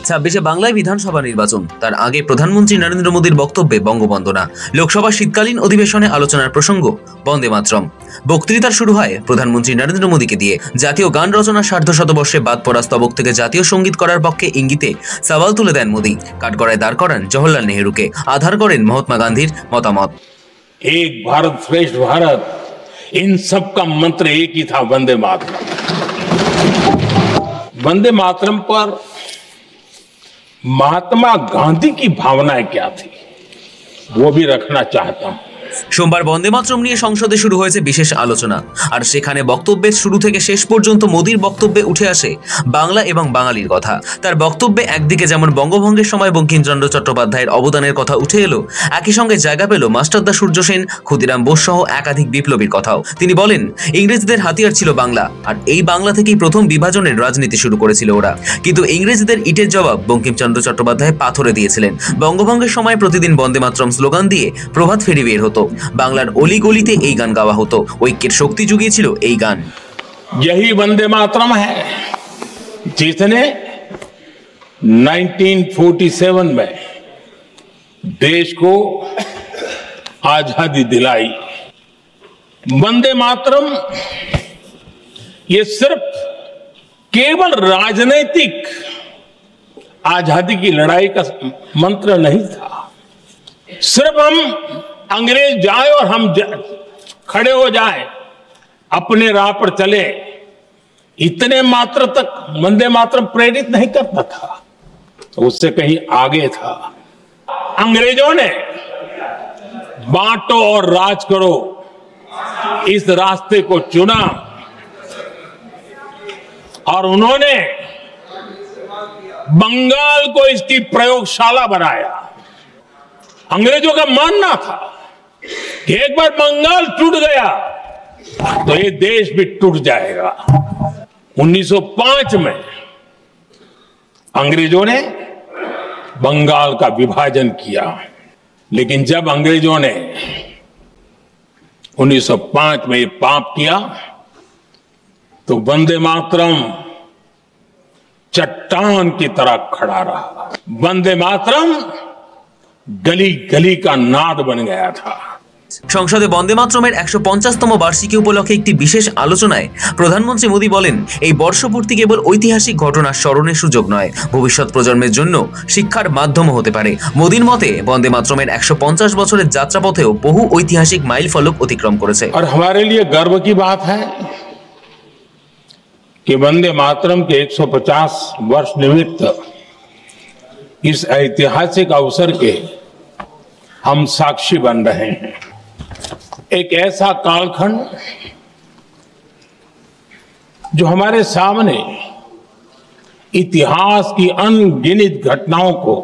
26 বাংলায় বিধানসভা নির্বাচন, তার আগে প্রধানমন্ত্রী নরেন্দ্র মোদীর বক্তব্যে বঙ্গবন্দনা। লোকসভা শীতকালীন অধিবেশনে আলোচনার প্রসঙ্গ বন্দে মাতরম। বক্তৃতা শুরু হয় প্রধানমন্ত্রী নরেন্দ্র মোদীকে দিয়ে। জাতীয় গান রচনার সার্ধশতবর্ষে বাদ পড়া স্তবক থেকে জাতীয় সঙ্গীত করার পক্ষে ইঙ্গিতে সওয়াল তুলে দেন মোদী। কাঠগড়ায় দাঁড় করান জওহরলাল নেহরুকে, আধার করেন মহাত্মা গান্ধীর মতামত। एक भारत श्रेष्ठ भारत, इन सब का मंत्र एक ही था, वंदे मातरम। वंदे मातरम पर महात्मा गांधी की भावनाएं क्या थी, वो भी रखना चाहता हूं। সোমবার বন্দে মাতরম নিয়ে সংসদে শুরু হয়েছে বিশেষ আলোচনা, আর সেখানে বক্তব্যের শুরু থেকে শেষ পর্যন্ত মোদীর বক্তব্যে উঠে আসে বাংলা এবং বাঙালির কথা। তার বক্তব্যে একদিকে যেমন বঙ্গভঙ্গের সময় বঙ্কিমচন্দ্র চট্টোপাধ্যায়ের অবদানের কথা উঠে এলো, একই সঙ্গে জায়গা পেল মাস্টারদা সূর্য সেন, ক্ষুদিরাম বোস সহ একাধিক বিপ্লবীর কথাও। তিনি বলেন, ইংরেজদের হাতিয়ার ছিল বাংলা, আর এই বাংলা থেকেই প্রথম বিভাজনের রাজনীতি শুরু করেছিল ওরা। কিন্তু ইংরেজদের ইটের জবাব বঙ্কিমচন্দ্র চট্টোপাধ্যায় পাথরে দিয়েছিলেন। বঙ্গভঙ্গের সময় প্রতিদিন বন্দে মাতরম স্লোগান দিয়ে প্রভাত ফেরি বের হতো। বাংলার অলিগলিতে এই গান গাওয়া হতো। ঐক্যের শক্তি জুগিয়েছিল এই গান। यही वंदे मातरम है जिसने 1947 में देश को आजादी दिलाई। वंदे मातरम ये सिर्फ केवल राजनीतिक आजादी की लड़ाई का मंत्र नहीं था। सिर्फ हम अंग्रेज जाए और हम खड़े हो जाए, अपने राह पर चले, इतने मात्र तक वंदे मातरम प्रेरित नहीं करता था, तो उससे कहीं आगे था। अंग्रेजों ने बांटो और राज करो इस रास्ते को चुना, और उन्होंने बंगाल को इसकी प्रयोगशाला बनाया। अंग्रेजों का मानना था कि एक बार बंगाल टूट गया तो ये देश भी टूट जाएगा। 1905 में अंग्रेजों ने बंगाल का विभाजन किया, लेकिन जब अंग्रेजों ने 1905 में ये पाप किया तो वंदे मातरम चट्टान की तरह खड़ा रहा। वंदे मातरम गली गली का नाद बन गया था। সংসদে বন্দে মাতরমের 150তম বার্ষিকী উপলক্ষে একটি বিশেষ আলোচনায় প্রধানমন্ত্রী মোদী বলেন, এই বর্ষপূর্তি কেবল ঐতিহাসিক ঘটনার স্মরণের সুযোগ নয়, ভবিষ্যৎ প্রজন্মের জন্য শিক্ষার মাধ্যমও হতে পারে। মোদীর মতে বন্দে মাতরমের 150 বছরের যাত্রাপথেও বহু ঐতিহাসিক মাইল ফলক অতিক্রম করেছে। और हमारे लिए गर्व की बात है कि वंदे मातरम के 150 वर्ष निमित्त इस ऐतिहासिक अवसर के हम साक्षी बन रहे हैं। एक ऐसा कालखंड जो हमारे सामने इतिहास की अनगिनत घटनाओं को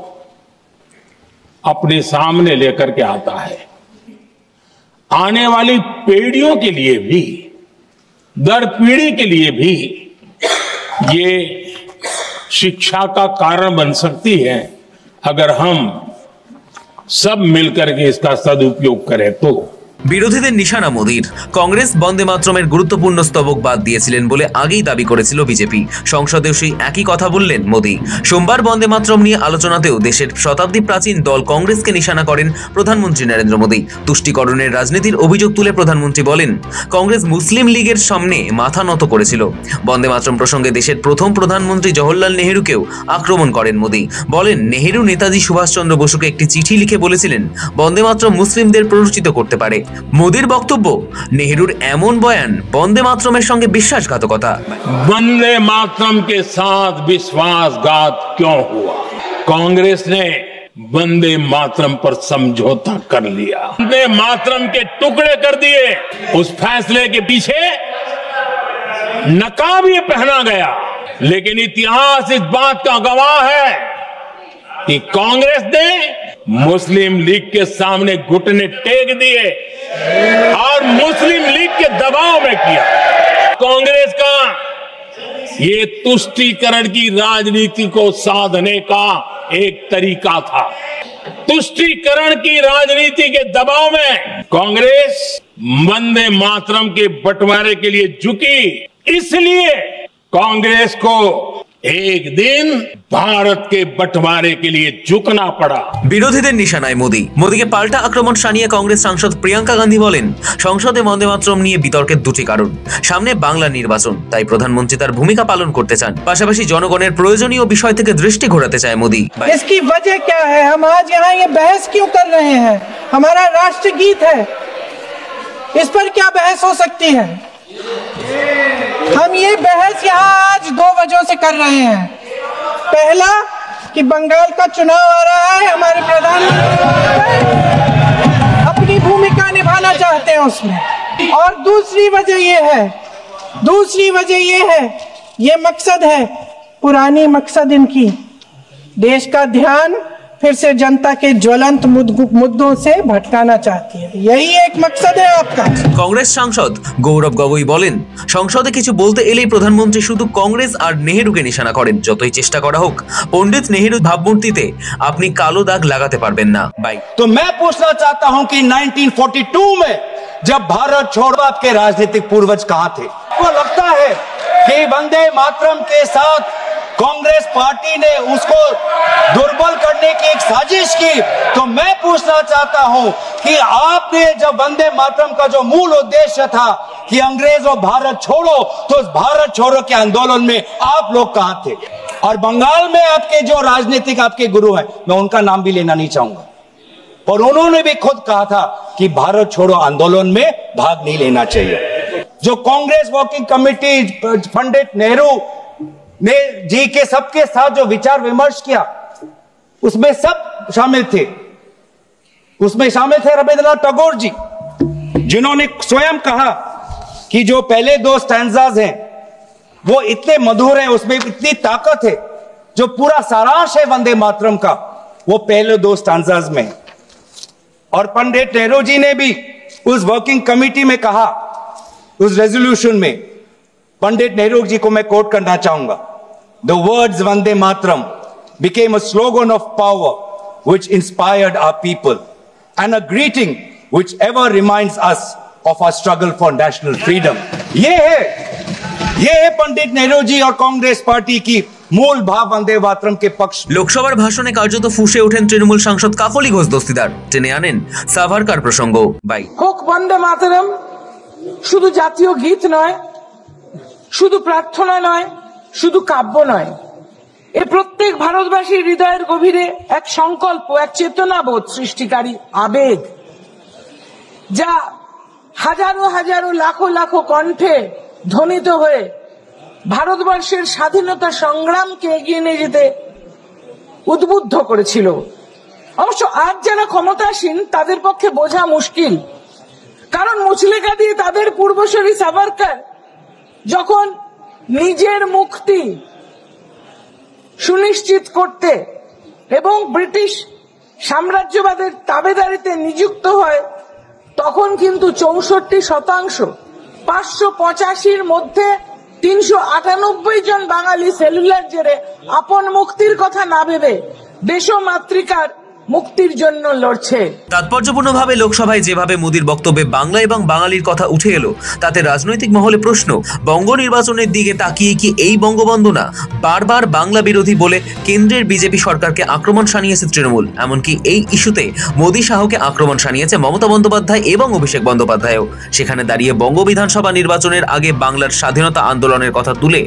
अपने सामने लेकर के आता है। आने वाली पीढ़ियों के लिए भी, दर पीढ़ी के लिए भी ये शिक्षा का कारण बन सकती है, अगर हम सब मिलकर के इसका सदुपयोग करें तो। বিরোধীদের নিশানা মোদীর। কংগ্রেস বন্দে মাতরমের গুরুত্বপূর্ণ স্তবক বাদ দিয়েছিলেন বলে আগেই দাবি করেছিল বিজেপি। সংসদেও সেই একই কথা বললেন মোদী। সোমবার বন্দে মাতরম নিয়ে আলোচনাতেও দেশের শতাব্দী প্রাচীন দল কংগ্রেসকে নিশানা করেন প্রধানমন্ত্রী নরেন্দ্র মোদী। তুষ্টিকরণের রাজনীতির অভিযোগ তুলে প্রধানমন্ত্রী বলেন, কংগ্রেস মুসলিম লীগের সামনে মাথা নত করেছিল। বন্দে মাতরম প্রসঙ্গে দেশের প্রথম প্রধানমন্ত্রী জওহরলাল নেহরুকেও আক্রমণ করেন মোদী। বলেন, নেহরু নেতাজি সুভাষচন্দ্র বসুকে একটি চিঠি লিখে বলেছিলেন, বন্দে মাতরম মুসলিমদের প্ররোচিত করতে পারে। মোদীর বক্তব্য, নেহরুর এমন বয়ান বন্দে মাতরমের সঙ্গে বিশ্বাসঘাতকতা। वंदे मातरम के साथ विश्वासघात क्यों हुआ? कांग्रेस ने वंदे मातरम पर समझौता कर लिया, वंदे मातरम के टुकड़े कर दिए। उस फैसले के पीछे नकाब ये पहना गया, लेकिन इतिहास इस बात का गवाह है कि कांग्रेस ने मुस्लिम लीग के सामने घुटने टेक दिए और मुस्लिम लीग के दबाव में किया। कांग्रेस का ये तुष्टीकरण की राजनीति को साधने का एक तरीका था। तुष्टीकरण की राजनीति के दबाव में कांग्रेस वंदे मातरम के बंटवारे के लिए झुकी। इसलिए कांग्रेस को एक दिन भारत के बंटवारे के लिए झुकना पड़ा। বিরোধীদের নিশানায় মোদীকে পাল্টা আক্রমণ শানিয়ে কংগ্রেস সাংসদ প্রিয়াঙ্কা গান্ধী বলেন, সংসদে বন্দে মাতরম নিয়ে বিতর্কের দুটি কারণ। সামনে বাংলা নির্বাচন, তাই প্রধানমন্ত্রী তার ভূমিকা পালন করতে চান। পাশাপাশি জনগণের প্রয়োজনীয় বিষয় থেকে দৃষ্টি ঘোরাতে চায় মোদী। इसकी वजह क्या है? हम आज यहाँ ये बहस क्यों कर रहे हैं? हमारा राष्ट्रगीत है, इस पर क्या बहस हो सकती है? हम ये बहस यहाँ आज दो वजहों से कर रहे हैं। पहला कि बंगाल का चुनाव आ रहा है, हमारे प्रधानमंत्री अपनी भूमिका निभाना चाहते हैं उसमें। और दूसरी वजह ये है, ये मकसद है, पुरानी मकसद इनकी देश का ध्यान फिर से जनता के ज्वलंत मुद्दों से भटकाना चाहती है। यही एक मकसद है आपका। কংগ্রেস সাংসদ গৌরব গগৈ বলেন, সংসদে কিছু বলতে এলেই প্রধানমন্ত্রী শুধু কংগ্রেস আর নেহেরুকে নিশানা করেন। যতই চেষ্টা করা হোক, পণ্ডিত নেহেরু ভাবমূর্তিতে আপনি কালো দাগ লাগাতে পারবেন না। বাই। तो मैं पूछना चाहता हूं कि 1942 में जब भारत छोड़ो आपके राजनीतिक पूर्वज कहां थे? आपको लगता है कि वंदे मातरम के साथ कांग्रेस पार्टी ने उसको दुर्बल करने की एक साजिश की? तो मैं पूछना चाहता हूं कि आपने जब वंदे मातरम का जो मूल उद्देश्य था कि अंग्रेजों भारत छोड़ो, तो उस भारत छोड़ो के आंदोलन में आप लोग कहां थे? और बंगाल में आपके जो राजनीतिक आपके गुरु हैं, मैं उनका नाम भी लेना नहीं चाहूंगा, और उन्होंने भी खुद कहा था कि भारत छोड़ो आंदोलन में भाग नहीं लेना चाहिए। जो कांग्रेस वर्किंग कमेटी पंडित नेहरू ने जी के सबके साथ जो विचार विमर्श किया, उसमें सब शामिल थे। उसमें शामिल थे रविंद्रनाथ टैगोर जी, जिन्होंने स्वयं कहा कि जो पहले दो स्टैंजाज हैं वो इतने मधुर हैं, उसमें इतनी ताकत है, जो पूरा सारांश है वंदे मातरम का वो पहले दो स्टैंजाज में है। और पंडित नेहरू जी ने भी उस वर्किंग कमेटी में कहा, उस रेजोल्यूशन में पंडित नेहरू जी को मैं कोट करना चाहूंगा, The words Vande Mataram became a slogan of power which inspired our people and a greeting which ever reminds us of our struggle for national freedom. ये है पंडित नेहरू जी और कांग्रेस पार्टी की मूल भाव वंदे मातरम के पक्ष। লোকসভার ভাষণে কার্যত ফুঁসে ওঠেন তৃণমূল সাংসদ কাকলি ঘোষ দস্তিদার, টেনে আনেন সাভারকার প্রসঙ্গ। বাই। হোক বন্দে মাতরম শুধু জাতীয় গীত নয়, শুধু প্রার্থনা নয়, শুধু কাব্য নয়, এ প্রত্যেক ভারতবাসীর হৃদয়ের গভীরে এক সংকল্প, এক চেতনাবোধ সৃষ্টিকারী আবেগ, যা হাজারো হাজারো লাখো লাখো কণ্ঠে ধ্বনিত হয়ে ভারতবর্ষের স্বাধীনতা সংগ্রামকে এগিয়ে নিয়ে যেতে উদ্বুদ্ধ করেছিল। অবশ্য আজ যারা ক্ষমতাসীন তাদের পক্ষে বোঝা মুশকিল, কারণ মুচলেকা দিয়ে তাদের পূর্বসূরি সাভারকর যখন নিজের মুক্তি সুনিশ্চিত করতে এবং ব্রিটিশ সাম্রাজ্যবাদের তাবেদারিতে নিযুক্ত হয়, তখন কিন্তু 64% 585-র মধ্যে 398 জন বাঙালি সেলুলার জেরে আপন মুক্তির কথা না ভেবে দেশমাতৃকার মুক্তির জন্য লড়ছে। তাৎপর্যপূর্ণভাবে লোকসভায় যেভাবে মোদীর বক্তব্যে বাংলা এবং বাঙালির কথা উঠে এলো, তাতে রাজনৈতিক মহলে প্রশ্ন, বঙ্গ নির্বাচনের দিকে তাকিয়ে কি এই বঙ্গবন্ধু না বারবার বাংলা বিরোধী বলে কেন্দ্রের বিজেপি সরকারকে আক্রমণ শানিয়েছে তৃণমূল? এমনকি এই ইস্যুতে মোদী শাহকে আক্রমণ শানিয়েছে মমতা বন্দ্যোপাধ্যায় এবং অভিষেক বন্দ্যোপাধ্যায়ও। সেখানে দাঁড়িয়ে বঙ্গ বিধানসভা নির্বাচনের আগে বাংলার স্বাধীনতা আন্দোলনের কথা তুলে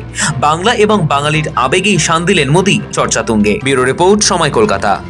বাংলা এবং বাঙালির আবেগেই শান দিলেন মোদী চর্চা তুঙ্গে। ব্যুরো রিপোর্ট, সময়, কলকাতা।